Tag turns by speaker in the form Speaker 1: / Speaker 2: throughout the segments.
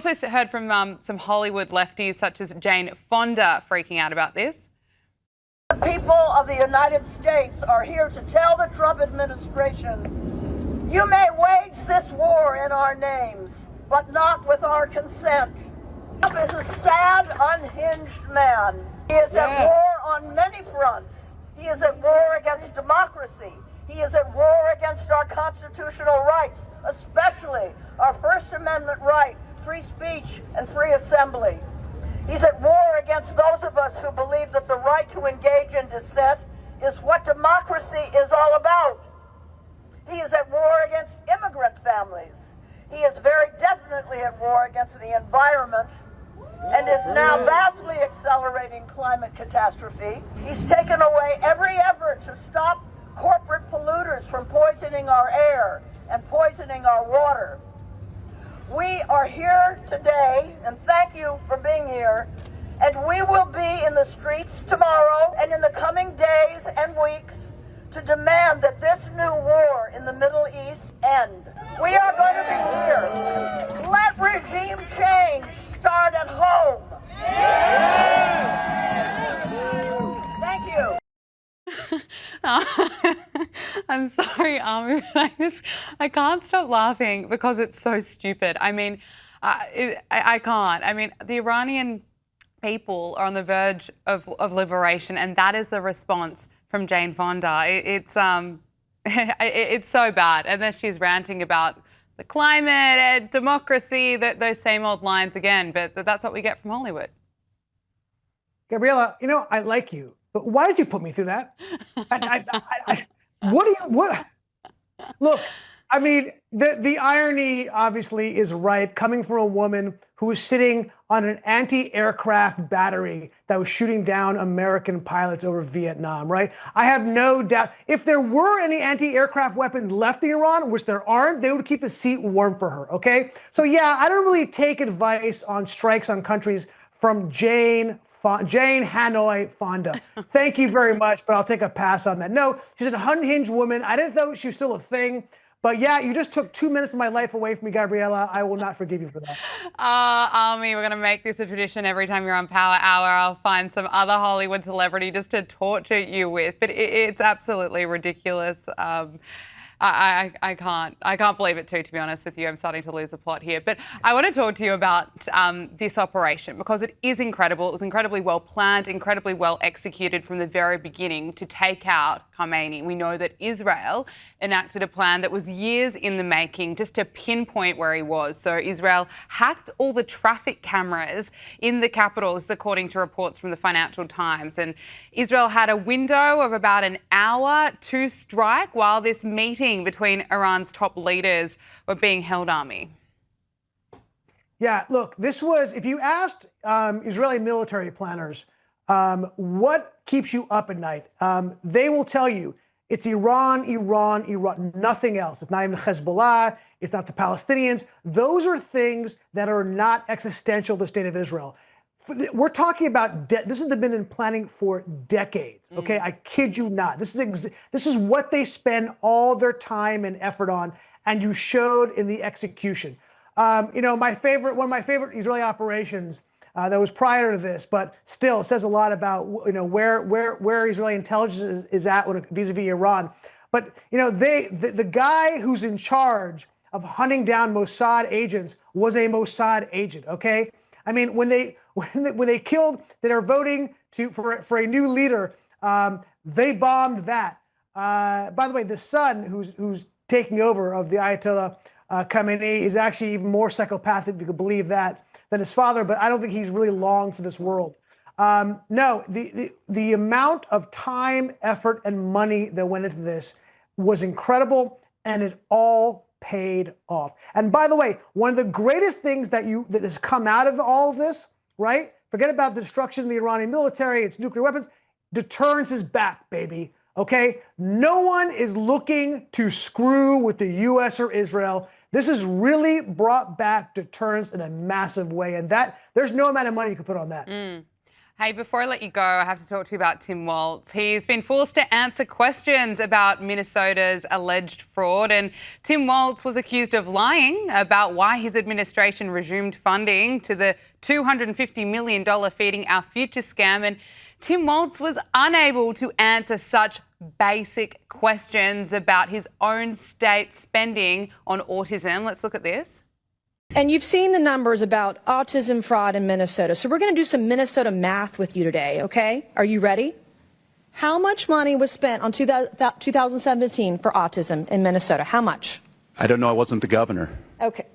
Speaker 1: Also heard from some Hollywood lefties such as Jane Fonda freaking out about this.
Speaker 2: The people of the United States are here to tell the Trump administration, you may wage this war in our names, but not with our consent. Trump is a sad, unhinged man. He is at war on many fronts. He is at war against democracy. He is at war against our constitutional rights, especially our First Amendment right, free speech and free assembly. He's at war against those of us who believe that the right to engage in dissent is what democracy is all about. He is at war against immigrant families. He is very definitely at war against the environment and is now vastly accelerating climate catastrophe. He's taken away every effort to stop corporate polluters from poisoning our air and poisoning our water. We are here today, and thank you for being here, and we will be in the streets tomorrow and in the coming days and weeks to demand that this new war in the Middle East end. We are going to be here. Let regime change start at home. Thank you.
Speaker 1: I'm sorry, Ami, but I can't stop laughing because it's so stupid. I mean, I can't. I mean, the Iranian people are on the verge of liberation, and that is the response from Jane Fonda. It's so bad. And then she's ranting about the climate and democracy, those same old lines again. But that's what we get from Hollywood.
Speaker 3: Gabriella, you know, I like you, but why did you put me through that? What? Look, I mean, the irony obviously is right, coming from a woman who was sitting on an anti-aircraft battery that was shooting down American pilots over Vietnam, right? I have no doubt, if there were any anti-aircraft weapons left in Iran, which there aren't, they would keep the seat warm for her, okay? So yeah, I don't really take advice on strikes on countries from Jane Hanoi Fonda. Thank you very much, but I'll take a pass on that. No, she's an unhinged woman. I didn't know she was still a thing. But yeah, you just took 2 minutes of my life away from me, Gabriella. I will not forgive you for that.
Speaker 1: Ami, we're going to make this a tradition every time you're on Power Hour. I'll find some other Hollywood celebrity just to torture you with. But it's absolutely ridiculous. I can't believe it too, to be honest with you. I'm starting to lose the plot here. But I want to talk to you about this operation because it is incredible. It was incredibly well planned, incredibly well executed from the very beginning to take out Khamenei. We know that Israel enacted a plan that was years in the making just to pinpoint where he was. So Israel hacked all the traffic cameras in the capitals, according to reports from the Financial Times. And Israel had a window of about an hour to strike while this meeting between Iran's top leaders were being held, Ami.
Speaker 3: Yeah, look, this was, if you asked Israeli military planners, what keeps you up at night? They will tell you it's Iran, Iran, Iran, nothing else. It's not even Hezbollah. It's not the Palestinians. Those are things that are not existential to the state of Israel. We're talking about, this has been in planning for decades, okay? I kid you not. This is what they spend all their time and effort on, and you showed in the execution. You know, one of my favorite Israeli operations that was prior to this, but still says a lot about, you know, where Israeli intelligence is at vis-a-vis Iran. But, you know, the guy who's in charge of hunting down Mossad agents was a Mossad agent, okay? I mean, when they killed, that are voting for a new leader, they bombed that. By the way, the son who's taking over of the Ayatollah Khamenei is actually even more psychopathic, if you could believe that, than his father. But I don't think he's really long for this world. No, the amount of time, effort, and money that went into this was incredible, and it all paid off. And by the way, one of the greatest things that has come out of all of this, right? Forget about the destruction of the Iranian military, its nuclear weapons. Deterrence is back, baby. Okay? No one is looking to screw with the U.S. or Israel. This has really brought back deterrence in a massive way, and that there's no amount of money you can put on that.
Speaker 1: Hey, before I let you go, I have to talk to you about Tim Walz. He's been forced to answer questions about Minnesota's alleged fraud, and Tim Walz was accused of lying about why his administration resumed funding to the $250 million Feeding Our Future scam, and Tim Walz was unable to answer such basic questions about his own state spending on autism. Let's look at this.
Speaker 4: And you've seen the numbers about autism fraud in Minnesota. So we're going to do some Minnesota math with you today, okay? Are you ready? How much money was spent on 2017 for autism in Minnesota? How much?
Speaker 5: I don't know. I wasn't the governor.
Speaker 4: Okay.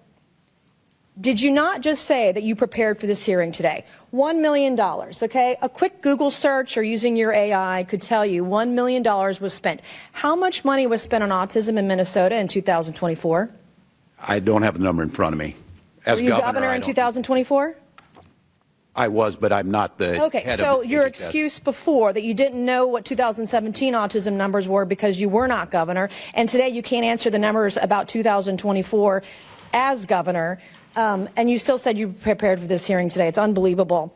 Speaker 4: Did you not just say that you prepared for this hearing today? $1 million, okay? A quick Google search or using your AI could tell you $1 million was spent. How much money was spent on autism in Minnesota in 2024?
Speaker 5: I don't have the number in front of me. As
Speaker 4: Were you governor in 2024?
Speaker 5: I was, but I'm not the
Speaker 4: Okay,
Speaker 5: head
Speaker 4: so
Speaker 5: of
Speaker 4: your
Speaker 5: HHS.
Speaker 4: excuse before that you didn't know what 2017 autism numbers were because you were not governor, and today you can't answer the numbers about 2024 as governor, and you still said you prepared for this hearing today. It's unbelievable.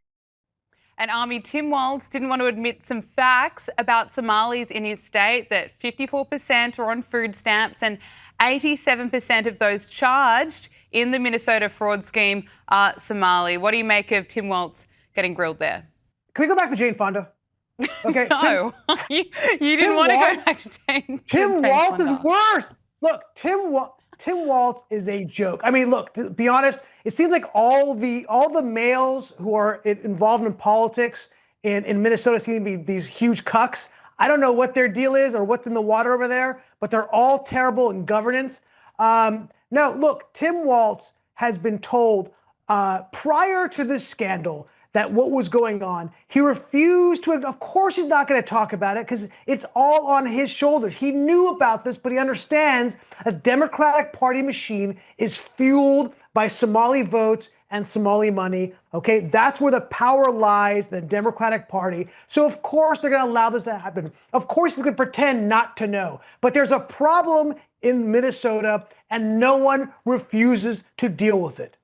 Speaker 1: And Ami, Tim Walz didn't want to admit some facts about Somalis in his state, that 54% are on food stamps and 87% of those charged in the Minnesota fraud scheme are Somali. What do you make of Tim Walz getting grilled there?
Speaker 3: Can we go back to Jane Fonda? Okay.
Speaker 1: No, you didn't want to go back to
Speaker 3: Tim Walz is worse. Look, Tim Walz is a joke. I mean, look, to be honest, it seems like all the males who are involved in politics in Minnesota seem to be these huge cucks. I don't know what their deal is or what's in the water over there, but they're all terrible in governance. No, look, Tim Walz has been told prior to this scandal that what was going on. He refused to, of course he's not going to talk about it because it's all on his shoulders. He knew about this, but he understands a Democratic Party machine is fueled by Somali votes and Somali money, okay? That's where the power lies, the Democratic Party. So of course they're gonna allow this to happen. Of course he's gonna pretend not to know. But there's a problem in Minnesota and no one refuses to deal with it.